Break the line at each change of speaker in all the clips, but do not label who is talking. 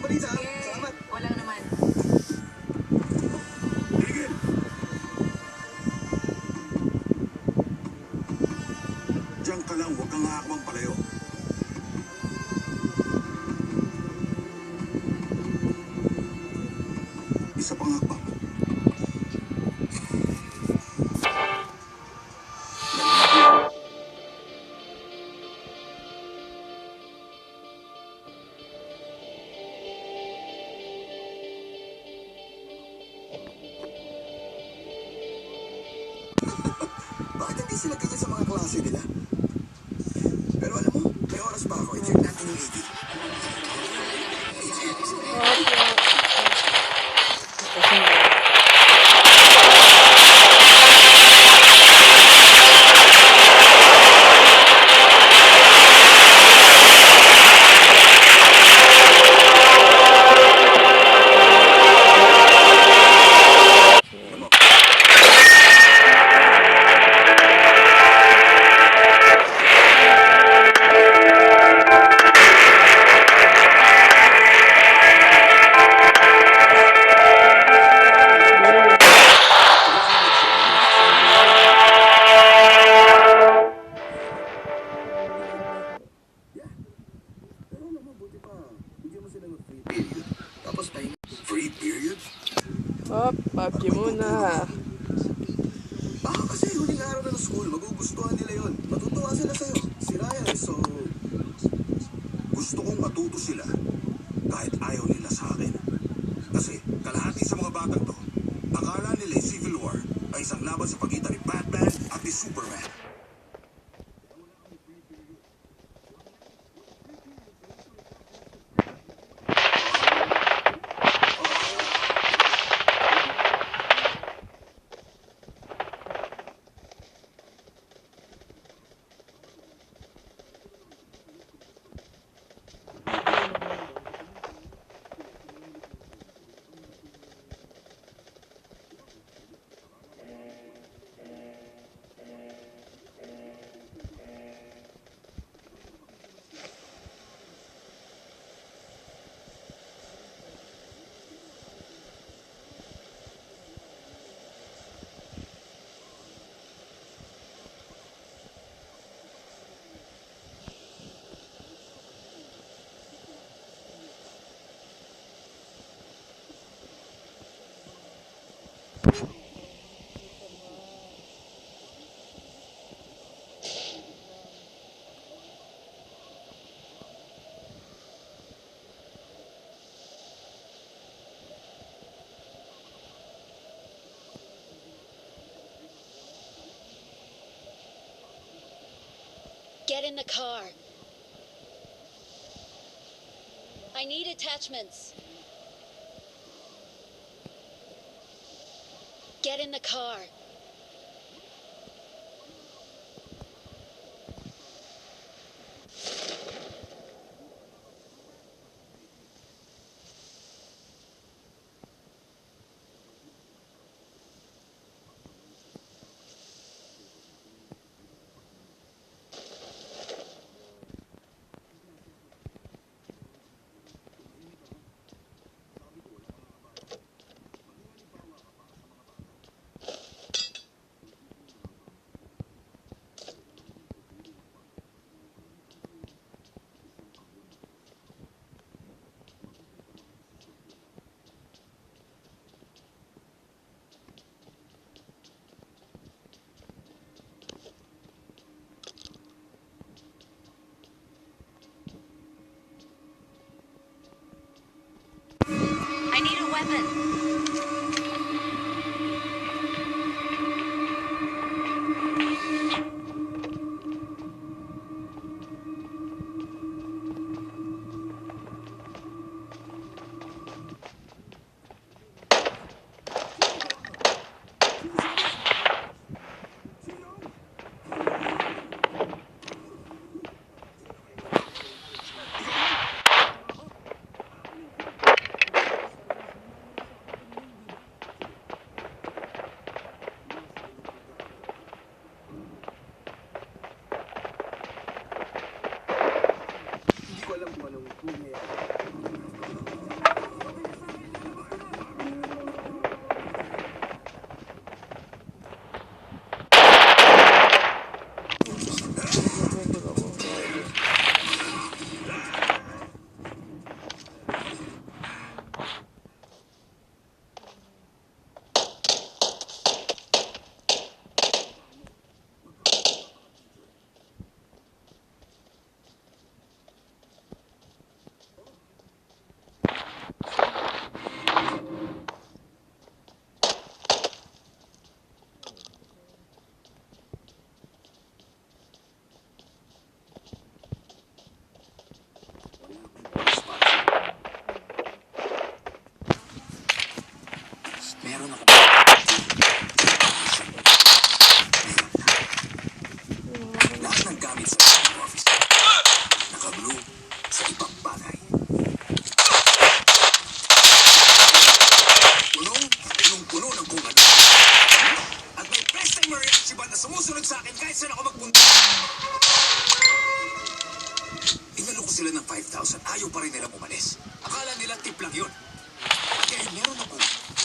balita.
Eh,
Salamat.
walang naman.
Tigil! Diyan ka lang, huwag kang haakbang palayo. Isa pang hakbang. Bakit hindi sila ganyan sa mga klase nila? Pero alam mo, may oras pa ako. I-check natin yung AD. Pero alam mo, buti pa. Bigyan mo sila ng free period. Tapos pahinga. Free period?
Hop, PUBG muna.
Baka kasi huling araw na ng school, magugustuhan nila yon. Matutuwa sila sa'yo. Si Ryan, so... Gusto kong matuto sila kahit ayaw nila sa akin. Kasi kalahati sa mga batang to, akala nila yung Civil War ay isang laban sa pagitan ni Batman at ni Superman.
Get in the car. I need attachments. Get in the car.
I need a weapon.
Meron ako. Lahat ng gamit sa office. Naka-blue sa ibang bagay. Punong-puno ng kung ano. At may best timer si Band na sumusunod sa akin kahit saan ako magpunta. Inalo ko sila ng 5,000. Ayaw pa rin nilang umalis. Akala nila tip lang yun. At ngayon meron ako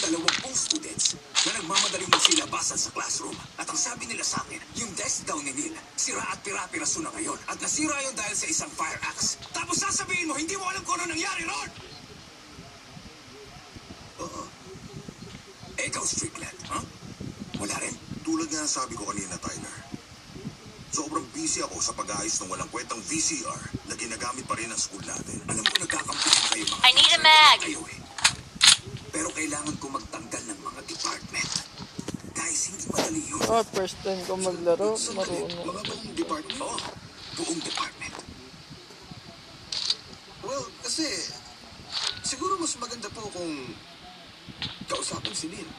20 students na nagmamadaling magsilabasan sa classroom. At ang sabi nila sa akin, yung desk daw ni Neil, sira at pira-piraso na ngayon. At nasira yun dahil sa isang fire axe. Tapos sasabihin mo, hindi mo alam kung ano nangyari ron! Oo. Ikaw, Strickland, ha? Wala rin. Tulad nga sabi ko kanina, Tyler. Sobrang busy ako sa pag-ayos ng walang kwentang VCR na ginagamit pa rin ng school natin. Alam ko nagkakampihan kayo mga
I need a
teacher,
mag.
kayo eh. Pero kailangan ko magtanggal ng mga department. Guys, hindi madali yun.
Oh, first time ko maglaro,
Sandali,
marunong.
mga buong department? Oo, buong department. Well, kasi siguro mas maganda po kung kausapin si Neil.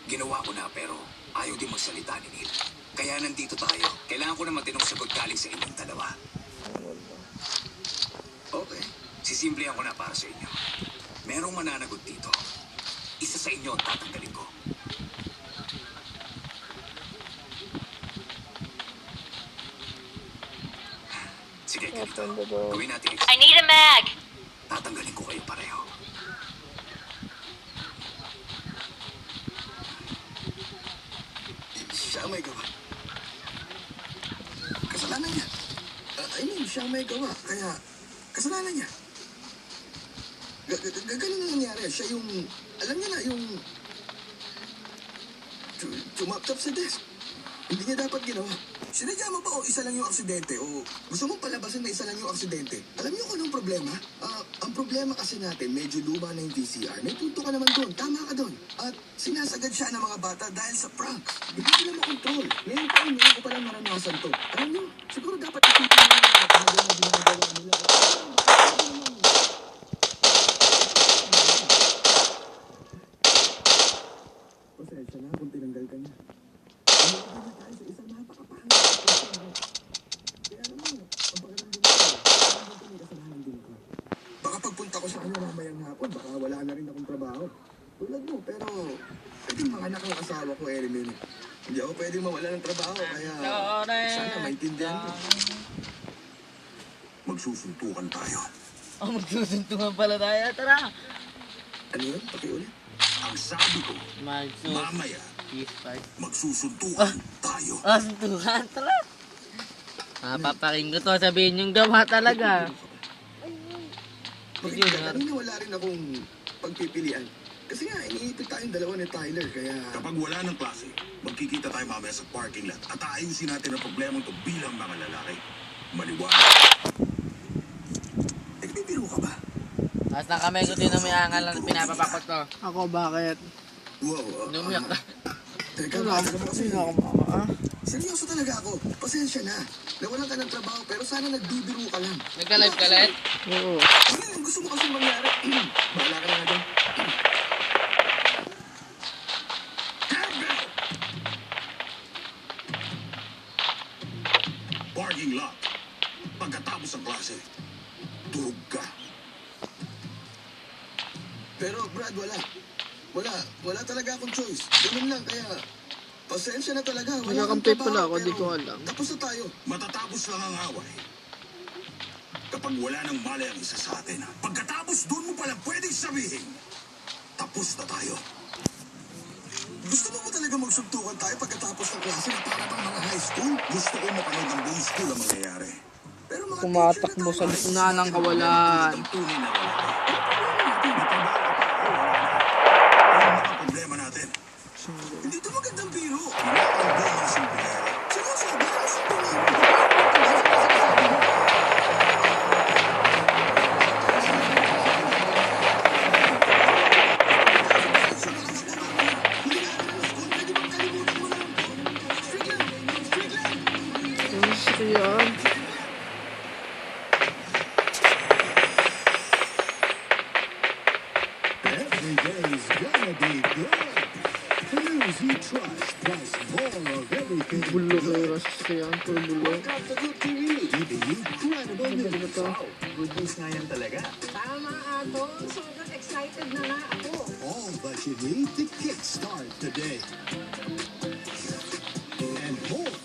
Ginawa ko na pero ayaw din magsalita ni Neil. Kaya nandito tayo. Kailangan ko na matinong sagot galing sa inyong dalawa. Okay. Sisimplihan ko na para sa inyo. Merong mananagot dito. Isa sa inyo ang tatanggalin ko. Sige, ganito. Gawin natin ito.
I need a mag.
Tatanggalin ko kayo pareho. Siya ang may gawa. Kasalanan niya. Siya ang may gawa. Kaya, kasalanan niya. Ganun na nangyari. Siya yung, alam niya na, yung tumaptap sa desk. Hindi niya dapat ginawa. Sinadya mo ba o isa lang yung aksidente? O gusto mong palabasin na isa lang yung aksidente? Alam niyo kung anong problema? Ang problema kasi natin, medyo luma na yung VCR. May punto ka naman doon. Tama ka doon. At sinasagad siya ng mga bata dahil sa pranks. Hindi nila makontrol. Ngayon taon, ngayon ko palang naranasan to. Alam niyo, siguro dapat ikita nila na ginagawa nila. Pasensya na kung tinanggal ka niya. Umiiba na tayo sa isang napakapangit. Kaya naman, ang pakiramdam ko, hindi may kasalanan din ko. Baka pagpunta ko sa kanya mamayang hapon, baka wala na rin akong trabaho. Tulad mo, pero pwedeng mga anak ng asawa ko, Erin. Hindi ako pwedeng mawala ng trabaho, kaya sana maintindihan mo. Magsusuntukan tayo.
Oh, magsusuntungan pala tayo. Tara!
Ano yun? Pakiulit. Ang sabi ko, mamaya, magsusuntukan tayo.
Oh, suntukan. Tara! Papaking ko to. Sabihin yung gawa talaga.
Kanina wala rin akong pagpipilian. Kasi nga, iniipit tayong dalawa ni Tyler, kaya... Kapag wala ng klase, magkikita tayo mamaya sa parking lot at aayusin natin ang problema ito bilang mga lalaki. Maliwanag. Nagbibiro ka ba?
Tapos na kami kung sino may angal na pinapapakot to.
Ako, bakit?
Wow.
Lumiyak na.
Teka,
Wala
bakit
ako,
mo kasi?
sino ako mama?
Seryoso talaga ako. Pasensya na. Nawalan ka ng trabaho, pero sana nagbibiro ka lang.
Nagka-live ka lahat?
Oo.
Ano yung gusto mo kasi mangyari? Bahala ka na nga doon. Parking lot. Pagkatapos ng klase, durog ka. Pero Brad, wala talaga akong choice. Ganun lang, kaya pasensya na talaga. Wala akong
Nagkakampi pala
trabaho,
ako, di
pero
ko alam.
Tapos na tayo. Matatapos lang ang away. Kapag wala nang mali ang isa sa atin, pagkatapos doon mo palang pwedeng sabihin, tapos na tayo. Gusto mo ba talaga magsuntukan tayo pagkatapos ng klase na para bang mga high school? Gusto ko mapanood ng buong school ang mangyayari. Pero mga
Tumatakbo sa gitna ng kawalan.
Ang tunay na wala. Ang problema natin. Hindi ito magandang biro. Ang buong ng simplero. Seryoso, bakit ang simplero?
Gusto yan.
Every day is gonna be good. trust, plus more of everything.
Bulo kay Ras yan. Puro bulo.
Welcome to Good TV, giving you credible
Ano ba
news.
to?
Good news nga yan talaga.
Tama, Ato. Sobrang excited na nga ako.
All that you need to kickstart today. And more.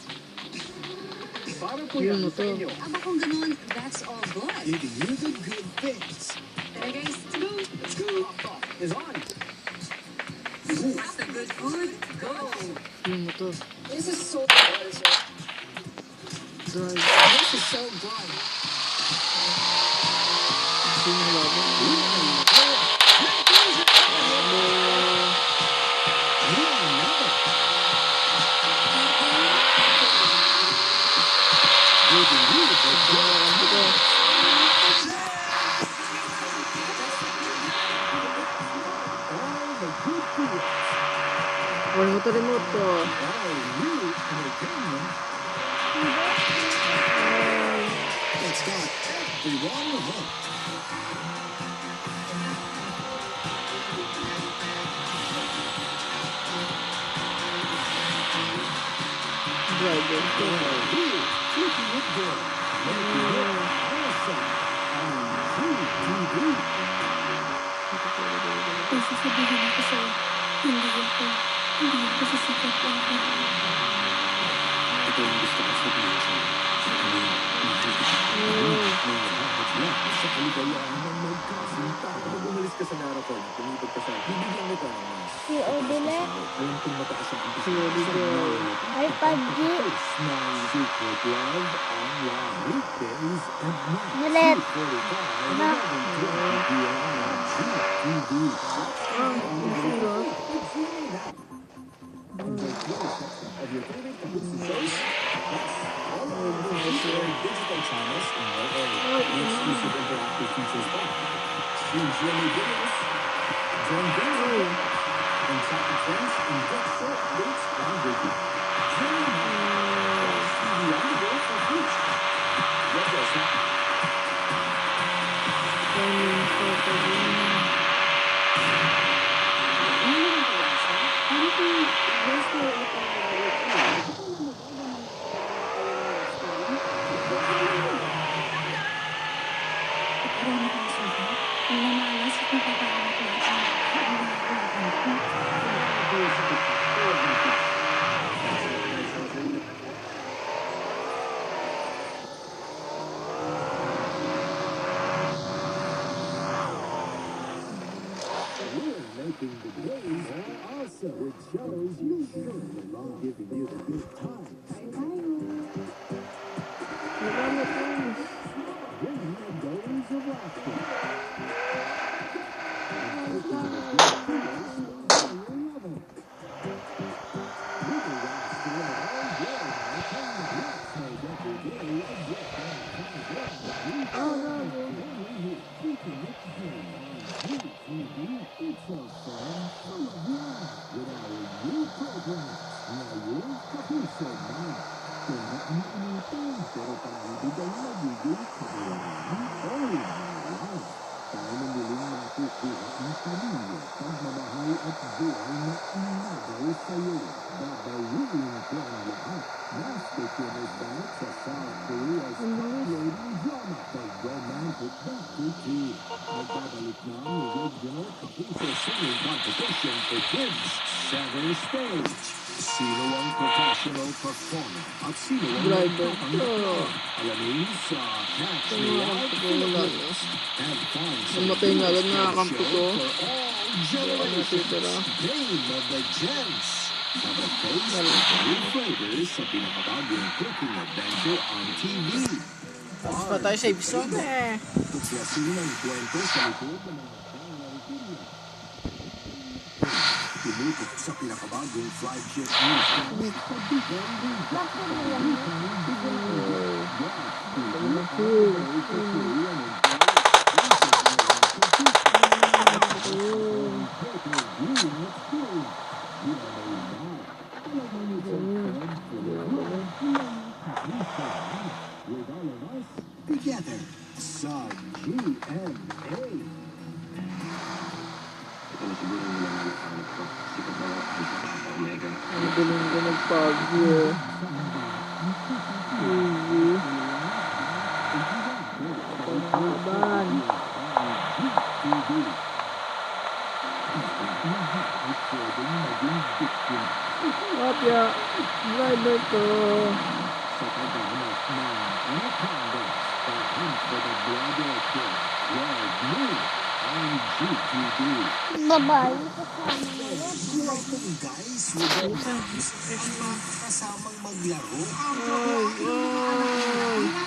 Para po
Yun
yan
na
sa
to.
inyo,
Aba kung ganun, that's all good.
giving you the good things.
Tara guys, let's go.
Let's go. Talk is on.
What's the good food? Go.
Yun na to.
This is so good.
Drive.
This is so good.
Sino laban? Remote to remote to.
It's got everyone hooked.
Driver to.
Keeping it good. Making it awesome. On TV.
Kung sasabihin ako sa'yo, hindi ako sisikat lang ako.
Ito yung gusto ko sabihin sa'yo. Mahal kita. Mahal lang sa kaligayahan ng magkasinta. Kapag umalis ka sa marathon, tumipag ka sa bibigyan kita ng mas.
Si Odile,
Alam kong mataas ang
Si
ambisyon.
Odile.
ay paggi.
My secret love online weekdays and nights.
Ulit.
2:45,
Ba?
11:20 p.m. on GTV.
Sino?
It's really that. And the greatest section of your favorite Kabuki shows, plus all of our official digital channels in your area. The exclusive interactive features pa. Stream GMA videos, join games, and chat with friends and get short updates on Wiki. GMA Now, watch TV on the go for free. Get this now.
Running for the
We're making the days awesome with shows you'll surely love, giving you the good times. Bringing you days of laughter. And taking the good feelings on your level. With the last thrill of all your entertainment, let's make every day a gift keeping it home on GTV. It's so fun, full of love, with our new program, Ngayong Kapuso Na. Kung nainiinitin, pero pangibigay nagiging kabuuan, all in my life. Tayo na muling makukuha ang pamilya, pagmamahal at buhay na inagaw sa'yo. Babawiin ko ang lahat. Master Kim is back sa South Korea's top-rating drama, The Romantic Doctor 2. Nagbabalik na ang original Kapuso Singing Competition for Kids. Center stage. Sino ang professional performer at sino ang
Driver.
magpapangalaman? Alamin sa Catch Me
Mga
Out
kampi ko wala na.
Philippines. And thanks to
Namatay na agad
the
mga kampi ko.
show for all generations.
natitira.
Game of the Gents. Sabay taste ng new flavors sa pinakabagong cooking adventure on TV.
Tapos pa tayo sa episode eh.
Tuklasin ang kwento sa likod ng mga pangyayari. Tumutok sa pinakabagong flagship news channel sa bigyan ng with all of us together sa GMA.
Ito na siguro yung mga nahanap ko. Si Papa Alpha Papa Omega.
Galing ko mag-PUBG eh. Easy. Pagkaban. Opya. Driver ko.
Bye-bye.
Guys, we're kasamang maglaro.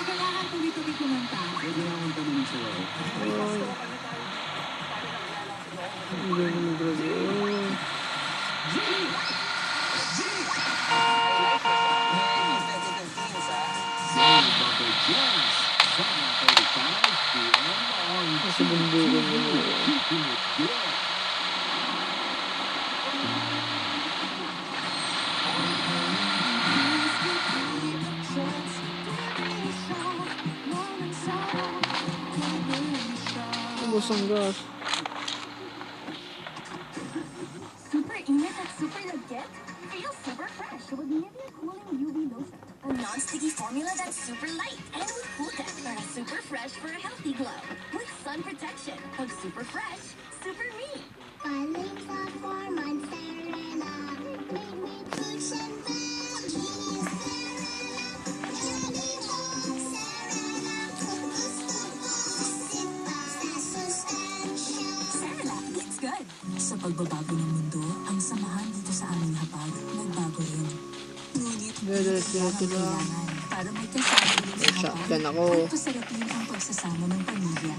Kailangan tuloy-tuloy kumanta.
Kailangan tanong sa'yo.
Kasi bundukin mo. Ubus ang gas.
Super init at super legit? Feels super fresh with Nivea Cooling UV Lotion. A non-sticky formula that's super light and with cool tech for a super fresh for a healthy glow. With sun protection of super fresh, super me. Galing sa 4 months Serena. Made me push and
Cerelac, it's good. Sa pagbabago ng mundo, ang samahan dito sa aming hapag, nagbago rin. Ngunit,
Diretso
ang
lang.
kailangan para may kasama ulit
May
sa
shotgun
hapag
ako.
at pasarapin ang pagsasama ng pamilya.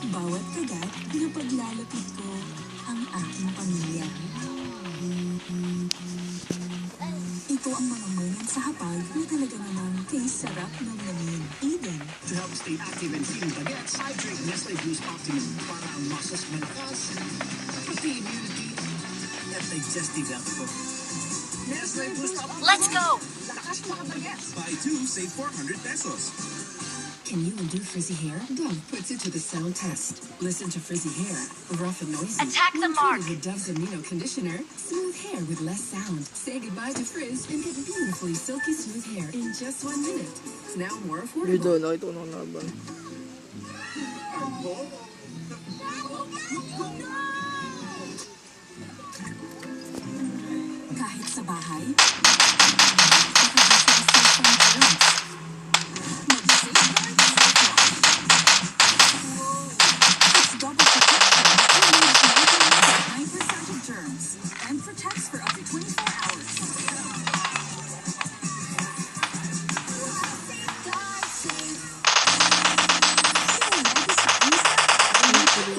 Bawat kagat, napaglalapit ko ang aking pamilya. Ito ang mga moment sa hapag na talaga namang kay sarap ng lamin. Eden,
To help stay active and feeling bagets, I drink Nestle Boost Optimum para ang muscles malakas, pati immunity at digestive health ko. Nestle Boost Optimum.
Let's go!
Lakas mga bagets. Buy 2, save 400 pesos.
can you undo frizzy hair? Dove puts it to the sound test. Listen to frizzy hair, rough and noisy.
Attack the
When
mark.
treated with Dove's Amino Conditioner, smooth hair with less sound. Say goodbye to frizz and get beautifully silky smooth hair in just 1 minute. It's now more affordable.
Dito, nakita ko ng laban.
Kahit sa bahay, it's double protection. It means 99% of germs and protects for up to 24 hours.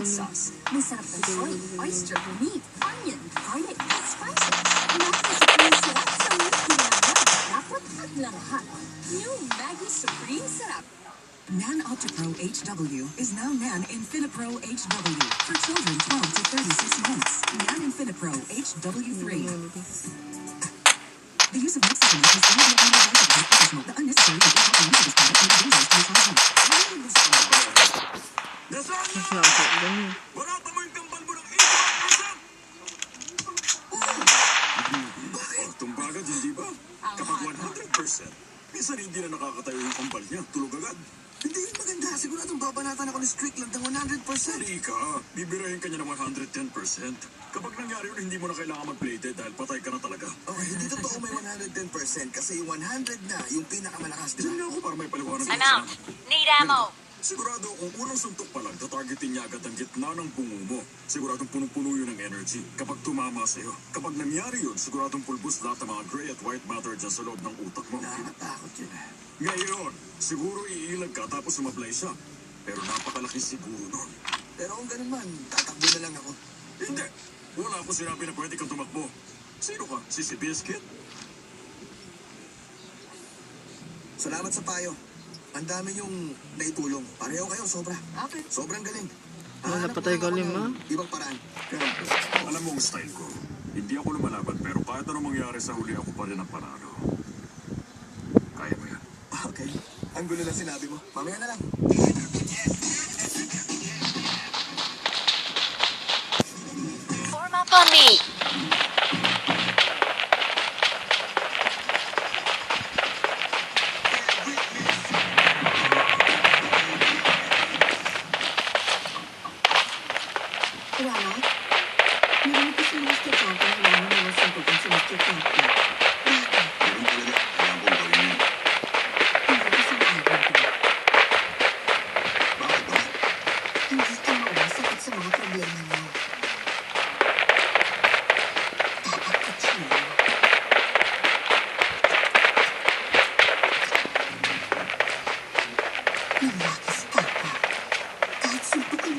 Sauce. May sarap ng soy, oyster, meat, onion, garlic, and spices. Maggi Supreme Sarap sa meat ginagawa. Dapat at lahat. New Maggi Supreme Sarap. Nan Optipro HW is now Nan Infinipro HW for children 12 to 36 months. Nan Infinipro HW3. The use of Mexican is only additional. The unnecessary and improper use of this product may be dangerous to your child's health.
Nasaan? Ganun.
Wala pa man kambal mo ng 81%. Bakit? Tumbaga, hindi ba? Kapag 100%, minsan hindi na nakakatayo yung kambal niya. Tulog agad. Hindi yun maganda. Siguradong babanatan ako ni Strickland ng 100%. Hindi ka. Bibirahin ka niya ng 110%. Kapag nangyari yun, hindi mo na kailangan mag-plated dahil patay ka na talaga. Okay, hindi totoo may 110% kasi yung 100 na, yung pinakamalakas, di ba? Diyan ako para may paliwanag.
I'm out. Need ammo.
Sigurado kung unang suntok pa lang, tatargetin niya agad ang gitna ng bungo mo. Siguradong punong-puno yun ng energy kapag tumama sa'yo. Kapag nangyari yun, siguradong pulbos lahat ng mga gray at white matter dyan sa loob ng utak mo. Nakakatakot yun. Ngayon, siguro iilag ka tapos sumablay siya. Pero napakalaki siguro nun. Pero kung ganun man, tatakbo na lang ako. Hindi. Wala akong sinabi na pwede kang tumakbo. Sino ka? Si Biscuit? Salamat sa payo. Ang dami yung naitulong. Pareho kayo, sobra. Okay. Sobrang galing.
Napatay ka, Lim, ha?
Ibang paraan. Alam mo ang style ko. Hindi ako lumalaban pero kahit anong mangyari sa huli ako pa rin ang panalo. Kaya mo yan. Okay. Ang gulo lang sinabi mo. Mamaya na lang.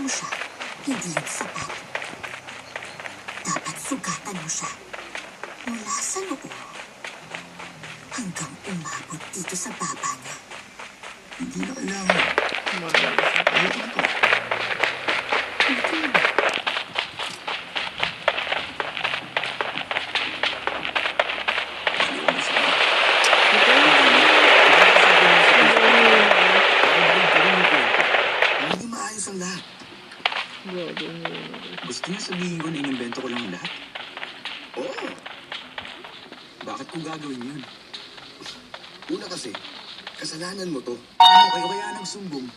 mo siya, hindi yun sapat. Dapat sugatan mo siya. Mula sa noo hanggang umabot dito sa baba niya.
Hindi na kailangan. Ayoko na to. Hindi maayos ang lahat.
Gusto niyo sabihin ko na inimbento ko lang ang lahat?
Oo.
Bakit ko gagawin yun?
Una kasi, kasalanan mo to.
Ano kayo kaya nagsumbong?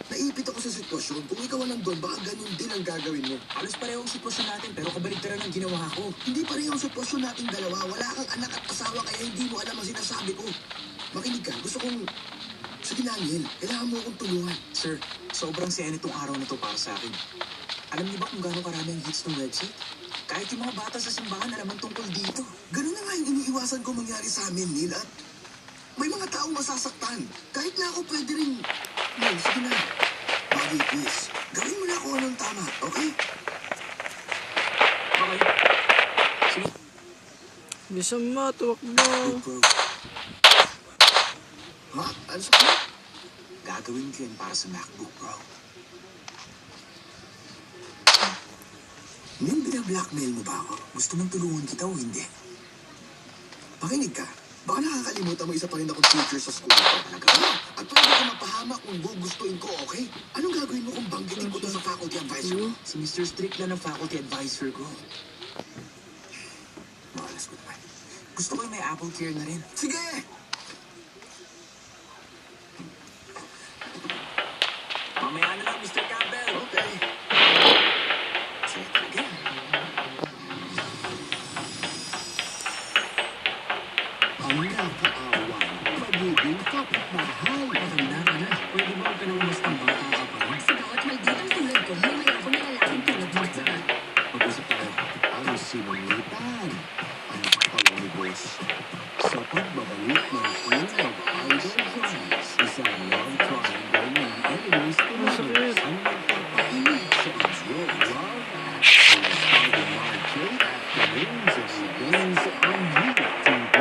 Naipit ako sa sitwasyon. Kung ikaw ang nandun, baka ganun din ang gagawin mo.
Halos pareho ang sitwasyon natin pero kabaligtaran ang ginawa ko.
Hindi pareho ang sitwasyon nating dalawa. Wala kang anak at asawa kaya hindi mo alam ang sinasabi ko. Makinig ka. Gusto kong... Sige, Daniel. Kailangan mo akong tulungan.
Sir, sobrang saya nitong araw na to para sa akin. Alam niyo ba kung gaano karami ang hits ng website? Kahit yung mga bata sa simbahan alaman tungkol dito.
Ganun na nga yung iniiwasan ko mangyari sa amin, Neil. At may mga taong masasaktan. Kahit na ako pwede rin... Neil, sige na. Bagay, please. Gawin mo na kung anong tama, okay?
Okay. Sige.
Bisa mo, tuwakbo.
Bro. Ha? Ano sa kanya?
Gagawin ko yan para sa MacBook Pro.
Neil, binablackmail mo ba ako?
Gusto mong tulungan kita o hindi?
Pakinig ka. Baka nakakalimutan mo isa pa rin akong teacher sa school ko. Talaga? At pwede ka mapahamak kung gugustuhin ko, okay? Anong gagawin mo kung banggitin ko to sa faculty advisor?
Si Mr. Strick lang ang faculty advisor ko.
Malas ko naman.
Gusto ko yung may Apple Care na rin.
Sige!
Mamaya na lang, Mr. Campbell.
Okay. Sige talaga. Ang nakaawan, magiging kapitbahay.
Matanda ka na. Pwede ba huwag ka na umastang bata ka pa rin?
Sa bawat malditang tulad ko, may mayroon na lalaking tulad mo.
Mag-usap tayo. Ang sinungitan. Ang pangibos. Sa pagbabalik ng Queen of Idol Prize, isang love triangle ng enemies
Masakit.
ang magpapahilig sa enjoy love. Ang starting market at the names of games on YouTube TV.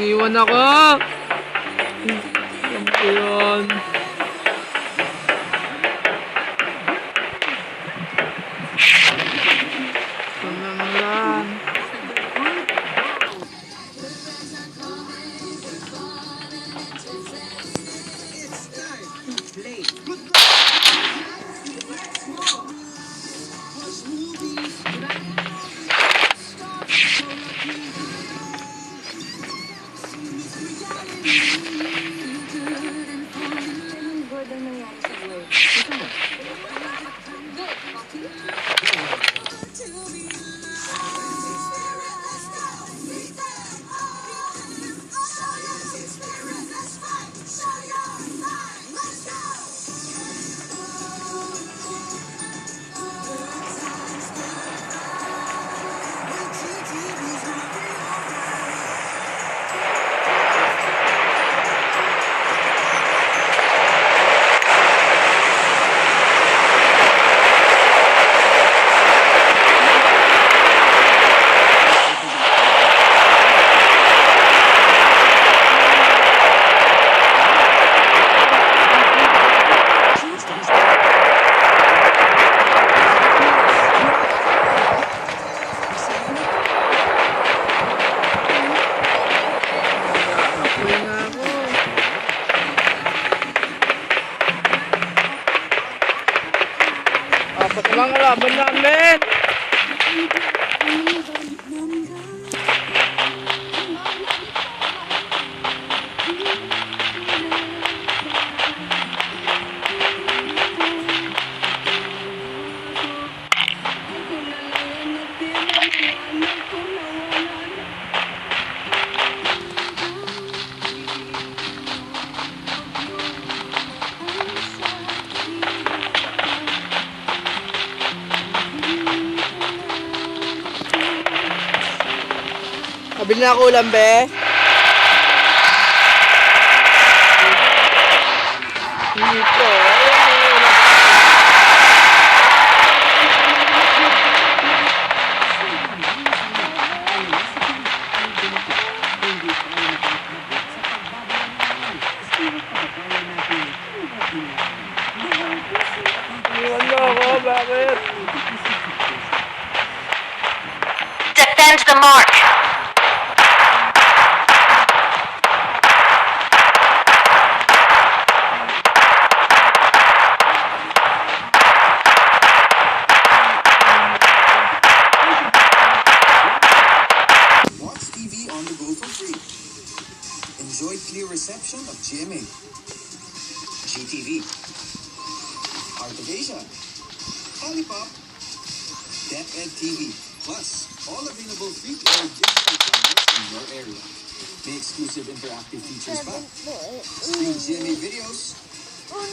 Iniwan ako! Alam ko yun. Lang.
Good ang nangyari sa work.
Bili na ako ulam, be. Hindi po. Iwan mo ako, bakit?
Defend the mark.
Watch TV on the go for free. Enjoy clear reception of GMA, GTV, Heart of Asia, Olipop, DepEd TV, plus all available free-to-air digital channels in your area. May exclusive interactive features pa. Stream GMA videos,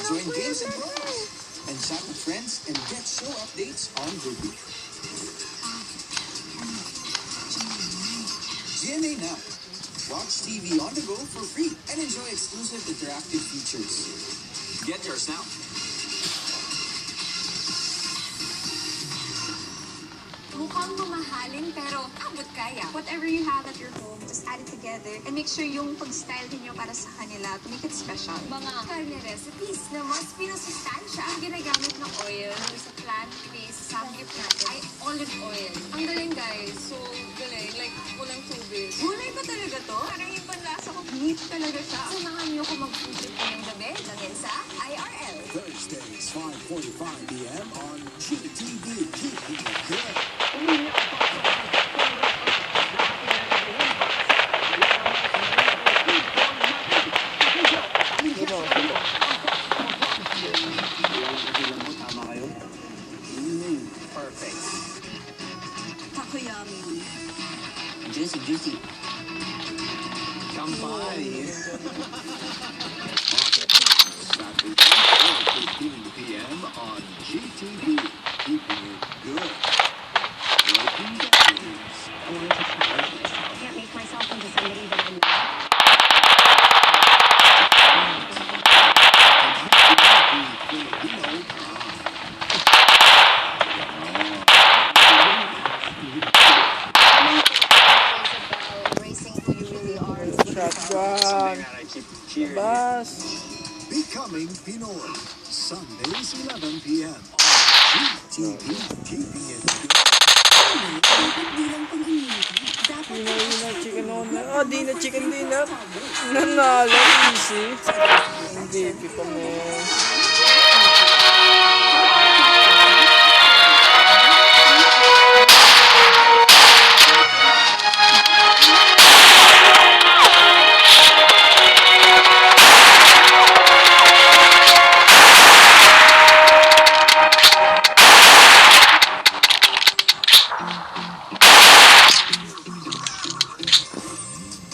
join games and programs, and chat with friends and get show updates on Google. GMA Now. Watch TV on the go for free and enjoy exclusive interactive features. Get yours now.
Mukhang mamahalin pero abot kaya. Whatever you have at your home, just add it together and make sure yung pag-style niyo para sa kanila to make it special. Mga karne recipes na mas pinasustansya. Ang ginagamit na oil sa plant-based samgyup natin ay olive oil. Ang galing guys. So galing. Like walang tubig. Gulay ba talaga to? Parang yung panlasa ko. Meat talaga siya. Samahan niyo ko mag-food trip ngayong gabi lang sa IRL.
Thursdays, 5:45 p.m. on GTV. Keep it good. Tama kayo? Perfect.
Takoyami.
Juicy, juicy.
Kamay. Saturday, 4:15 p.m. on GTV. Keeping it good. Working days.
Can't make myself into somebody that I know.
Embracing who you really are.
Shotgun. Bas.
Becoming Pinoy. Sundays, 11 p.m. on GTV. Keeping it good.
Pinoy chicken owner. Oh, di na chicken dinner. Nanalo. Easy. MVP pa mo.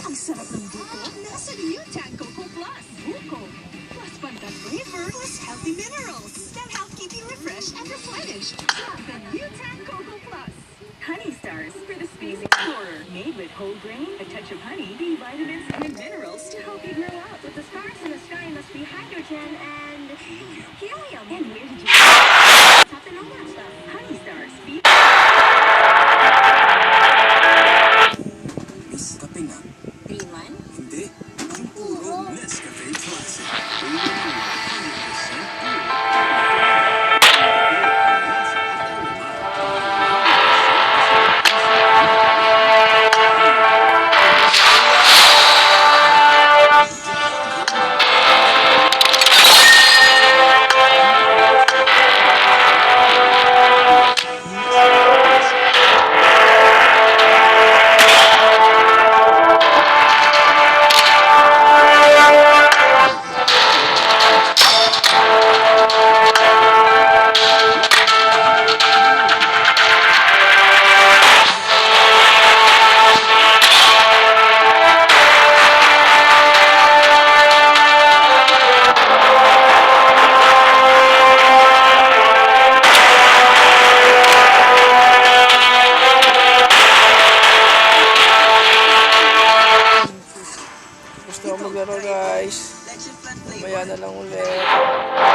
Ang sarap ng buko. Nasa Newtan Coco Plus. Buko. Plus pandan flavor. Plus healthy minerals. That help keep you refreshed and replenished. The Newtan Coco Plus.
Honey Stars for the Space Explorer. Made with whole grain, a touch of honey, B vitamins, and minerals to help you grow up. With the stars in the sky must be hydrogen and helium. And where did you have to know that stuff? Honey Stars.
Miss Kape nga.
Green
Hindi. Yung puro Nescafe Classic. Puro 100% puro.
maglaro guys. Mamaya na lang ulit.